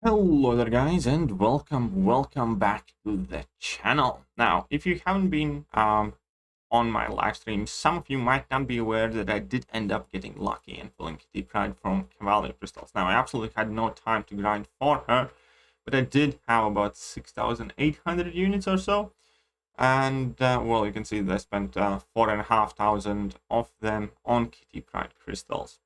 Hello there guys, and welcome back to the channel. Now, if you haven't been on my live stream, some of you might not be aware that I did end up getting lucky and pulling Kitty Pryde from Cavalier Crystals. Now, I absolutely had no time to grind for her, but I did have about 6,800 units or so. And, well, you can see that I spent 4,500 of them on Kitty Pryde Crystals.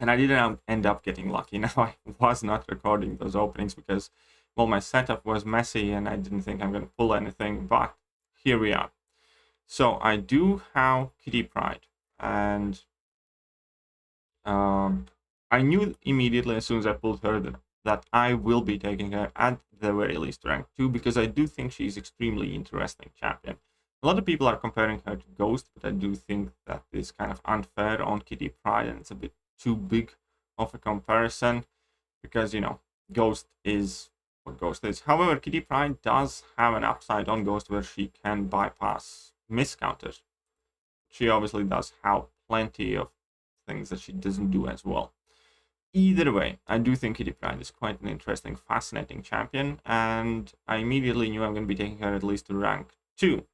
And I didn't end up getting lucky. Now, I was not recording those openings because, well, my setup was messy and I didn't think I'm going to pull anything, but here we are. So I do have Kitty Pryde, and I knew immediately as soon as I pulled her that I will be taking her at the very least rank 2, because I do think she's extremely interesting champion. A lot of people are comparing her to Ghost, but I do think that is kind of unfair on Kitty Pryde, and it's a bit too big of a comparison because, you know, Ghost is what Ghost is. However, Kitty Pryde does have an upside on Ghost where she can bypass miss counters. She obviously does have plenty of things that she doesn't do as well. Either way, I do think Kitty Pryde is quite an interesting, fascinating champion, and I immediately knew I'm going to be taking her at least to rank 2.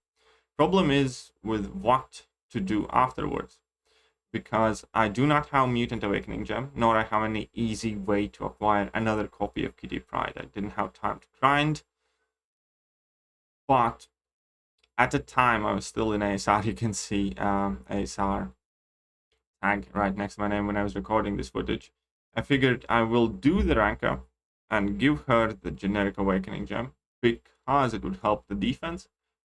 Problem is with what to do afterwards, because I do not have Mutant Awakening Gem, nor I have any easy way to acquire another copy of Kitty Pryde. I didn't have time to grind, but at the time I was still in ASR. You can see ASR tag right next to my name when I was recording this footage. I figured I will do the rank up and give her the generic Awakening Gem because it would help the defense,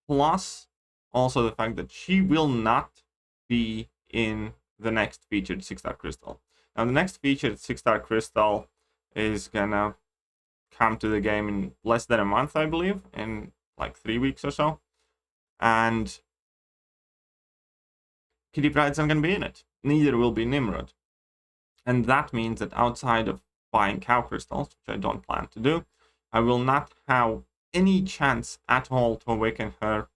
plus also the fact that she will not be in the next featured 6-star crystal. Now, the next featured 6-star crystal is gonna come to the game in less than a month, I believe, in like 3 weeks or so. And Kitty Pryde's not gonna be in it. Neither will be Nimrod. And that means that outside of buying cow crystals, which I don't plan to do, I will not have any chance at all to awaken her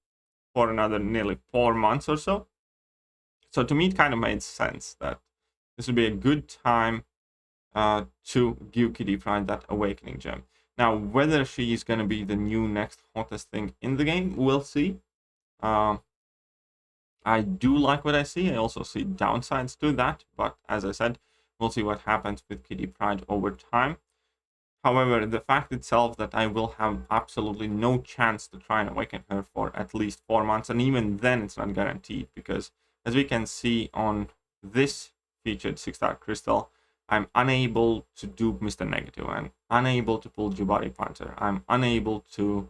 for another nearly 4 months or so. So to me, it kind of made sense that this would be a good time to give Kitty Pryde that Awakening Gem. Now, whether she is going to be the new next hottest thing in the game, we'll see. I do like what I see. I also see downsides to that, but as I said, we'll see what happens with Kitty Pryde over time. However, the fact itself that I will have absolutely no chance to try and awaken her for at least 4 months, and even then it's not guaranteed, because as we can see on this featured 6-star crystal, I'm unable to do Mr. Negative. I'm unable to pull Jubari Panther. I'm unable to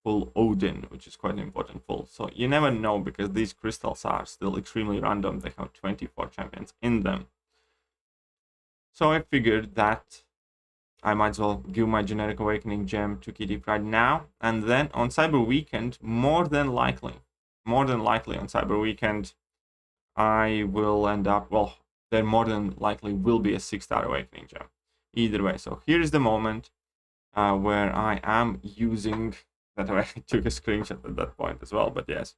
pull Odin, which is quite an important pull. So you never know, because these crystals are still extremely random. They have 24 champions in them. So I figured that I might as well give my generic Awakening Gem to Kitty Pryde now, and then on Cyber Weekend, more than likely on Cyber Weekend, I will end up, well, there more than likely will be a 6-star Awakening Gem. Either way, so here's the moment where I am using that. I took a screenshot at that point as well, but yes.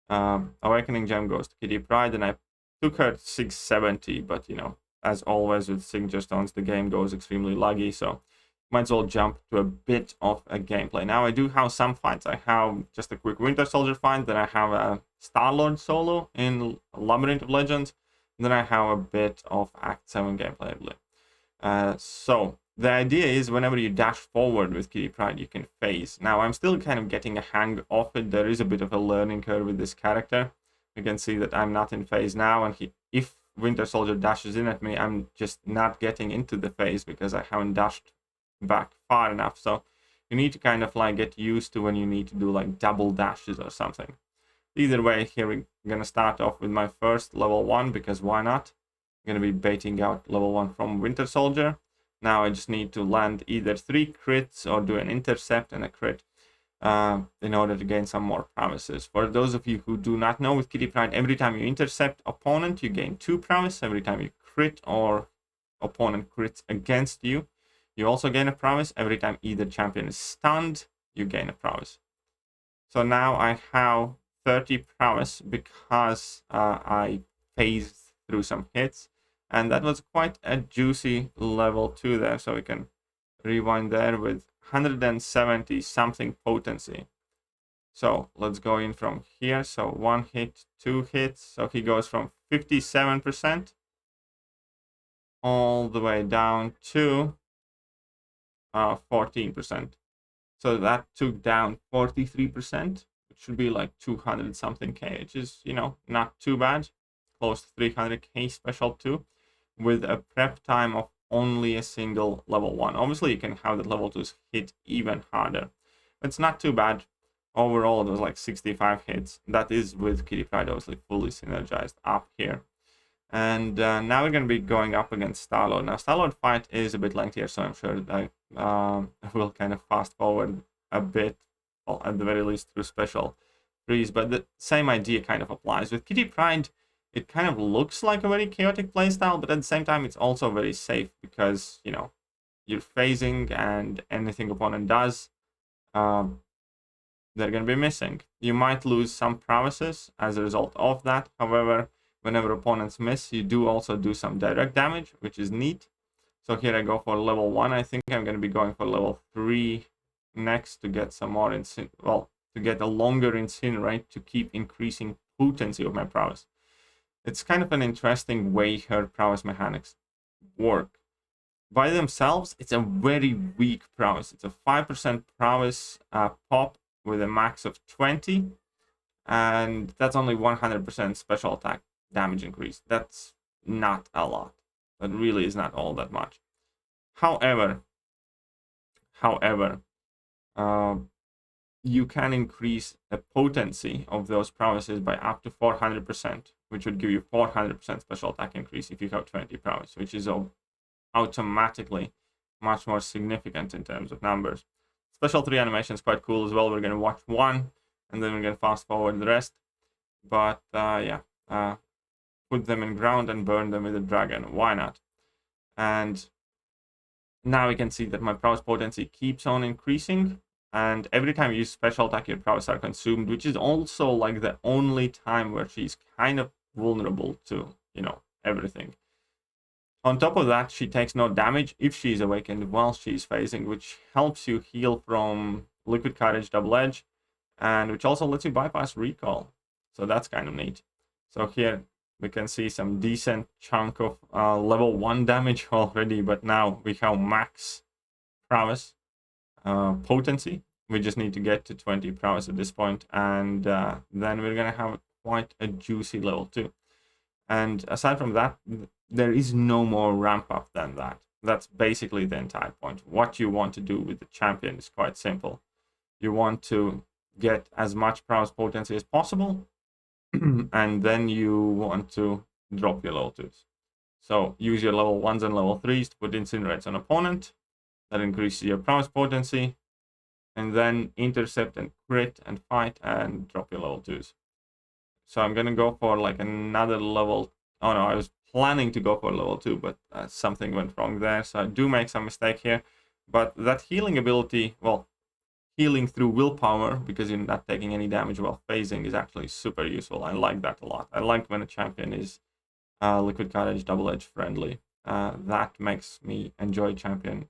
Awakening Gem goes to Kitty Pryde, and I took her 670, but, you know, as always with signature stones, the game goes extremely laggy, so might as well jump to a bit of a gameplay. Now, I do have some fights. I have just a quick Winter Soldier fight, then I have a Star-Lord solo in Labyrinth of Legends, and then I have a bit of Act 7 gameplay, I believe. So, the idea is whenever you dash forward with Kitty Pryde, you can phase. Now, I'm still kind of getting a hang of it. There is a bit of a learning curve with this character. You can see that I'm not in phase now, and if Winter Soldier dashes in at me, I'm just not getting into the phase because I haven't dashed back far enough. So you need to kind of like get used to when you need to do like double dashes or something. Either way, here we're gonna start off with my first level 1, because why not? I'm gonna be baiting out level 1 from Winter Soldier. Now I just need to land either 3 crits or do an intercept and a crit in order to gain some more promises. For those of you who do not know, with Kitty Pryde, every time you intercept opponent, you gain 2 promise. Every time you crit or opponent crits against you, you also gain a promise. Every time either champion is stunned, you gain a promise. So now I have 30 promise because I phased through some hits. And that was quite a juicy level 2 there. So we can rewind there with 170 something potency. So let's go in from here. So 1 hit, 2 hits. So he goes from 57% all the way down to 14%. So that took down 43%, which should be like 200 something K, which is, you know, not too bad. Close to 300K special too, with a prep time of only a single level 1. Obviously, you can have the level 2s hit even harder. It's not too bad. Overall, it was like 65 hits. That is with Kitty Pryde obviously fully synergized up here. And now we're going to be going up against Star-Lord. Now, Star-Lord fight is a bit lengthier, so I'm sure that will kind of fast forward a bit, well, at the very least through special freeze. But the same idea kind of applies. With Kitty Pryde, it kind of looks like a very chaotic playstyle, but at the same time, it's also very safe because, you know, you're phasing and anything opponent does, they're going to be missing. You might lose some prowesses as a result of that. However, whenever opponents miss, you do also do some direct damage, which is neat. So here I go for level 1. I think I'm going to be going for level 3 next to get some more to get a longer incinerate to keep increasing potency of my prowess. It's kind of an interesting way her prowess mechanics work. By themselves, it's a very weak prowess. It's a 5% prowess pop with a max of 20, and that's only 100% special attack damage increase. That's not a lot. That really is not all that much. However, you can increase the potency of those prowesses by up to 400%, which would give you 400% special attack increase if you have 20 prowess, which is automatically much more significant in terms of numbers. Special 3 animation is quite cool as well. We're going to watch one, and then we're going to fast forward the rest. But put them in ground and burn them with a dragon. Why not? And now we can see that my prowess potency keeps on increasing. And every time you use special attack, your prowess are consumed, which is also like the only time where she's kind of vulnerable to, you know, everything. On top of that, she takes no damage if she's awakened while she's phasing, which helps you heal from Liquid Courage Double Edge, and which also lets you bypass recall. So that's kind of neat. So here we can see some decent chunk of level 1 damage already, but now we have max prowess potency. We just need to get to 20 prowess at this point, and then we're going to have quite a juicy level 2. And aside from that, there is no more ramp up than that. That's basically the entire point. What you want to do with the champion is quite simple. You want to get as much prowess potency as possible, and then you want to drop your level 2s. So use your level 1s and level 3s to put incinerates on opponent. That increases your prowess potency. And then intercept and crit and fight and drop your level 2s. So I'm going to go for like another level. Oh no, I was planning to go for level 2, but something went wrong there. So I do make some mistake here. But that healing ability, well, healing through willpower, because you're not taking any damage while phasing, is actually super useful. I like that a lot. I like when a champion is Liquid Courage Double Edge friendly. That makes me enjoy champion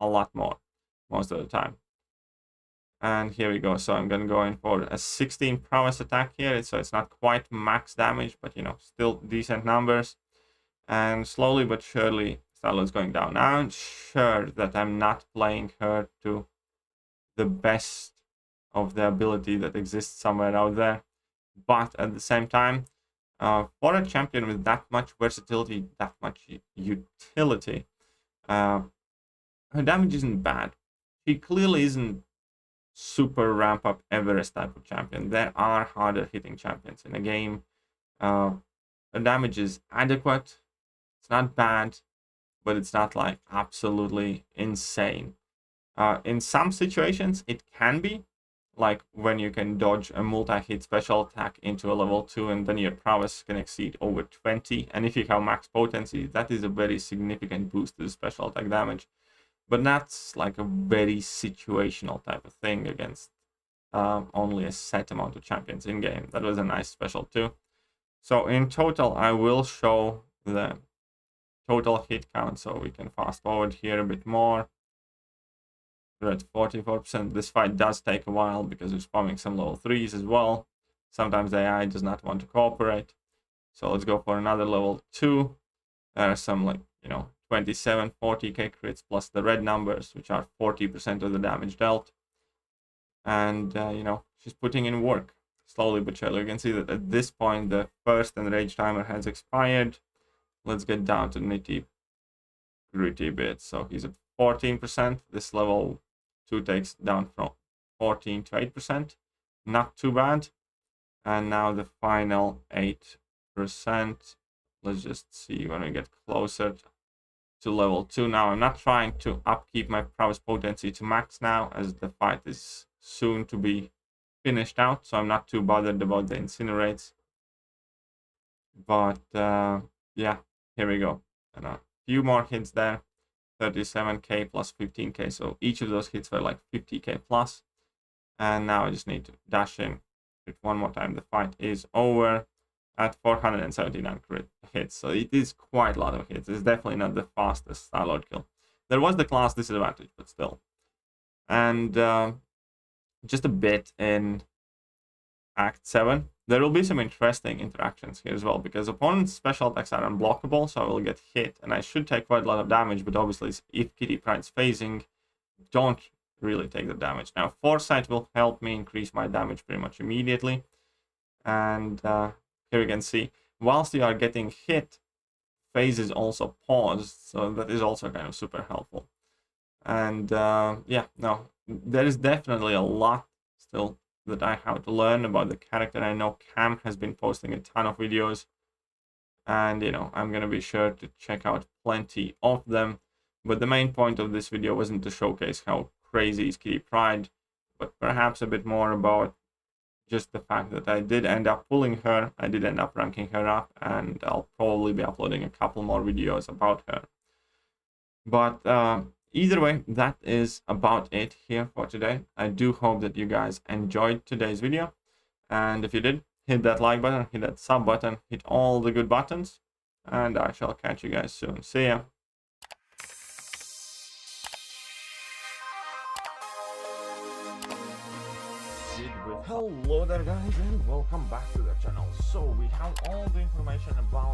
a lot more most of the time. And here we go. So I'm going to go in for a 16 prowess attack here. So it's not quite max damage, but, you know, still decent numbers. And slowly but surely, Star-Lord's going down. Now I'm sure that I'm not playing her to the best of the ability that exists somewhere out there. But at the same time, for a champion with that much versatility, that much utility, her damage isn't bad. She clearly isn't super ramp up Everest type of champion. There are harder hitting champions in a game. The damage is adequate. It's not bad, but it's not like absolutely insane. In some situations, it can be, like when you can dodge a multi-hit special attack into a level 2 and then your prowess can exceed over 20. And if you have max potency, that is a very significant boost to the special attack damage. But that's like a very situational type of thing against only a set amount of champions in game. That was a nice special too. So in total, I will show the total hit count, so we can fast forward here a bit more. We're at 44%. This fight does take a while because we're spamming some level 3s as well. Sometimes the AI does not want to cooperate. So let's go for another level 2. There are some, like, 27, 40k crits plus the red numbers, which are 40% of the damage dealt. And, she's putting in work slowly but surely. You can see that at this point, the first enrage timer has expired. Let's get down to nitty gritty bits. So he's at 14%. This level 2 takes down from 14 to 8%. Not too bad. And now the final 8%. Let's just see when we get closer to level 2. Now I'm not trying to upkeep my prowess potency to max now, as the fight is soon to be finished out, so I'm not too bothered about the incinerates. But yeah, here we go. And a few more hits there. 37k plus 15k, so each of those hits were like 50k plus. And now I just need to dash in it one more time. The fight is over at 479 crit hits, so it is quite a lot of hits. It's definitely not the fastest Starlord kill. There was the class disadvantage, but still. And just a bit in Act 7. There will be some interesting interactions here as well, because opponents' special attacks are unblockable, so I will get hit, and I should take quite a lot of damage, but obviously if Kitty Pryde's phasing, don't really take the damage. Now, Foresight will help me increase my damage pretty much immediately. And here you can see, whilst you are getting hit, phase is also paused, so that is also kind of super helpful. And yeah, no, there is definitely a lot still that I have to learn about the character. I know Cam has been posting a ton of videos, and I'm gonna be sure to check out plenty of them. But the main point of this video wasn't to showcase how crazy is Kitty Pryde, but perhaps a bit more about just the fact that I did end up pulling her, I did end up ranking her up, and I'll probably be uploading a couple more videos about her. But either way, that is about it here for today. I do hope that you guys enjoyed today's video, and if you did, hit that like button, hit that sub button, hit all the good buttons, and I shall catch you guys soon. See ya! Hello there guys, and welcome back to the channel. So we have all the information about